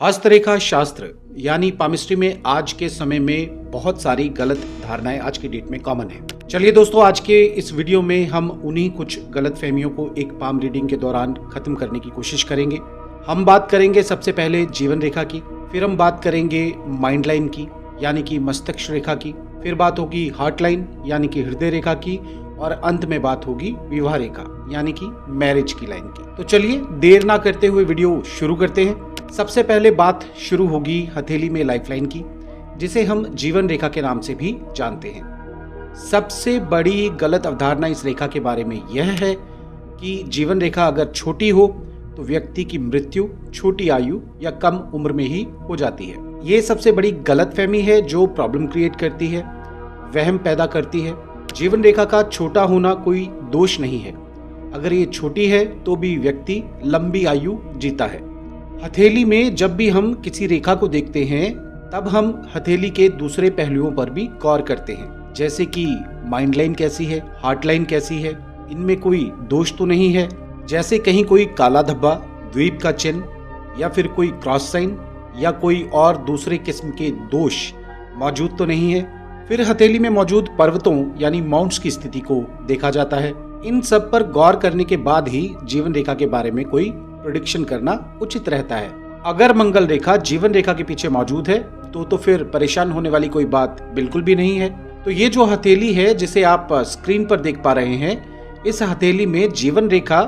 हस्तरेखा शास्त्र यानी पामिस्ट्री में आज के समय में बहुत सारी गलत धारणाएं आज की डेट में कॉमन है। चलिए दोस्तों, आज के इस वीडियो में हम उन्हीं कुछ गलत फहमियों को एक पाम रीडिंग के दौरान खत्म करने की कोशिश करेंगे। हम बात करेंगे सबसे पहले जीवन रेखा की, फिर हम बात करेंगे माइंड लाइन की यानी कि मस्तिष्क रेखा की, फिर बात होगी हार्ट लाइन यानी कि हृदय रेखा की, और अंत में बात होगी विवाह रेखा यानी कि मैरिज की लाइन की। तो चलिए देर ना करते हुए वीडियो शुरू करते हैं। सबसे पहले बात शुरू होगी हथेली में लाइफलाइन की, जिसे हम जीवन रेखा के नाम से भी जानते हैं। सबसे बड़ी गलत अवधारणा इस रेखा के बारे में यह है कि जीवन रेखा अगर छोटी हो तो व्यक्ति की मृत्यु छोटी आयु या कम उम्र में ही हो जाती है। ये सबसे बड़ी गलतफहमी है जो प्रॉब्लम क्रिएट करती है, वहम पैदा करती है। जीवन रेखा का छोटा होना कोई दोष नहीं है। अगर ये छोटी है तो भी व्यक्ति लंबी आयु जीता है। हथेली में जब भी हम किसी रेखा को देखते हैं तब हम हथेली के दूसरे पहलुओं पर भी गौर करते हैं, जैसे कि माइंड लाइन कैसी है, हार्ट लाइन कैसी है, इनमें कोई दोष तो नहीं है, जैसे कहीं कोई काला धब्बा, द्वीप का चिन्ह या फिर कोई क्रॉस साइन या कोई और दूसरे किस्म के दोष मौजूद तो नहीं है। फिर हथेली में मौजूद पर्वतों यानी माउंट्स की स्थिति को देखा जाता है। इन सब पर गौर करने के बाद ही जीवन रेखा के बारे में कोई प्रेडिक्शन करना उचित रहता है। अगर मंगल रेखा जीवन रेखा के पीछे मौजूद है तो फिर परेशान होने वाली कोई बात बिल्कुल भी नहीं है। तो ये जो हथेली है जिसे आप स्क्रीन पर देख पा रहे हैं, इस हथेली में जीवन रेखा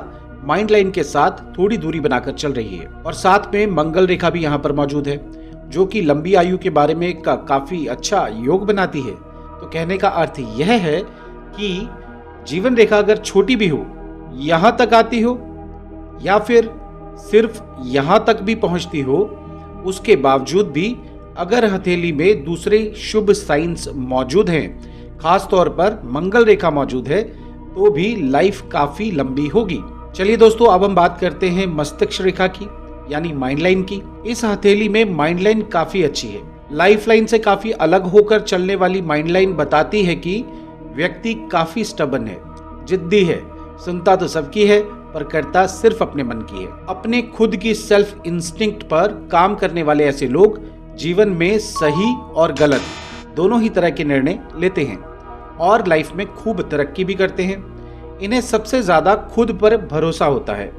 माइंड लाइन के साथ थोड़ी दूरी बनाकर चल रही है और साथ में मंगल रेखा भी यहाँ पर मौजूद है, जो कि लंबी आयु के बारे में काफी अच्छा योग बनाती है। तो कहने का अर्थ यह है कि जीवन रेखा अगर छोटी भी हो, यहाँ तक आती हो या फिर सिर्फ यहाँ तक भी पहुंचती हो, उसके बावजूद भी अगर हथेली में दूसरे शुभ साइंस मौजूद हैं, खास तौर पर मंगल रेखा मौजूद है, तो भी लाइफ काफी लंबी होगी। चलिए दोस्तों, अब हम बात करते हैं मस्तिष्क रेखा की यानी माइंड लाइन की। इस हथेली में माइंड लाइन काफी अच्छी है। लाइफ लाइन से काफी अलग होकर चलने वाली माइंड लाइन बताती है कि व्यक्ति काफी स्टबन है, जिद्दी है, सुनता तो सबकी है पर करता सिर्फ अपने मन की है। अपने खुद की सेल्फ इंस्टिंक्ट पर काम करने वाले ऐसे लोग जीवन में सही और गलत दोनों ही तरह के निर्णय लेते हैं और लाइफ में खूब तरक्की भी करते हैं। इन्हें सबसे ज्यादा खुद पर भरोसा होता है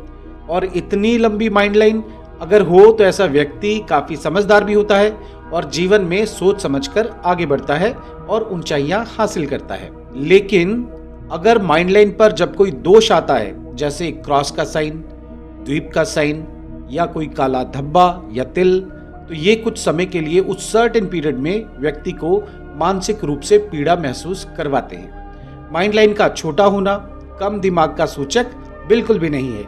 और इतनी लंबी माइंड लाइन अगर हो तो ऐसा व्यक्ति काफी समझदार भी होता है और जीवन में सोच समझकर आगे बढ़ता है और ऊंचाइयां हासिल करता है। लेकिन अगर माइंड लाइन पर जब कोई दोष आता है, जैसे क्रॉस का साइन, द्वीप का साइन या कोई काला धब्बा या तिल, तो ये कुछ समय के लिए उस सर्टेन पीरियड में व्यक्ति को मानसिक रूप से पीड़ा महसूस करवाते हैं। माइंड लाइन का छोटा होना कम दिमाग का सूचक बिल्कुल भी नहीं है।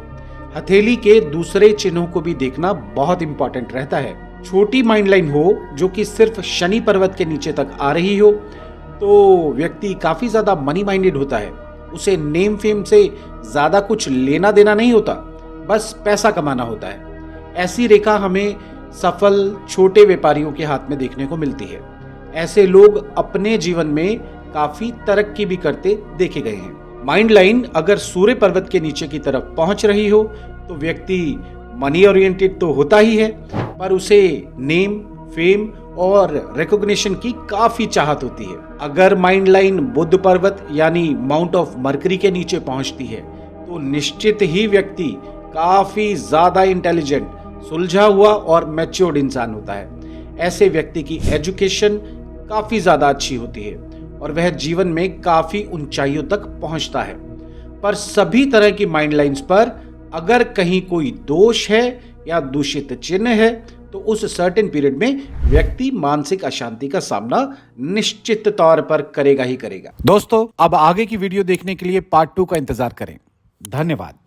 हथेली के दूसरे चिन्हों को भी देखना बहुत इंपॉर्टेंट रहता है। छोटी माइंड लाइन हो जो कि सिर्फ शनि पर्वत के नीचे तक आ रही हो तो व्यक्ति काफी ज्यादा मनी माइंडेड होता है। उसे नेम फेम से ज्यादा कुछ लेना देना नहीं होता, बस पैसा कमाना होता है। ऐसी रेखा हमें सफल छोटे व्यापारियों के हाथ में देखने को मिलती है। ऐसे लोग अपने जीवन में काफी तरक्की भी करते देखे गए हैं। माइंड लाइन अगर सूर्य पर्वत के नीचे की तरफ पहुंच रही हो तो व्यक्ति मनी ओरिएंटेड तो होता ही है, पर उसे नेम फेम और रिकॉग्निशन की काफी चाहत होती है। अगर माइंड लाइन बुध पर्वत यानी माउंट ऑफ मरकरी के नीचे पहुंचती है तो निश्चित ही व्यक्ति काफी ज्यादा इंटेलिजेंट, सुलझा हुआ और मैच्योर्ड इंसान होता है। ऐसे व्यक्ति की एजुकेशन काफी ज्यादा अच्छी होती है और वह जीवन में काफी ऊंचाइयों तक पहुंचता है। पर सभी तरह की माइंड लाइंस पर अगर कहीं कोई दोष है या दूषित चिन्ह है तो उस सर्टेन पीरियड में व्यक्ति मानसिक अशांति का सामना निश्चित तौर पर करेगा ही करेगा। दोस्तों, अब आगे की वीडियो देखने के लिए पार्ट 2 का इंतजार करें। धन्यवाद।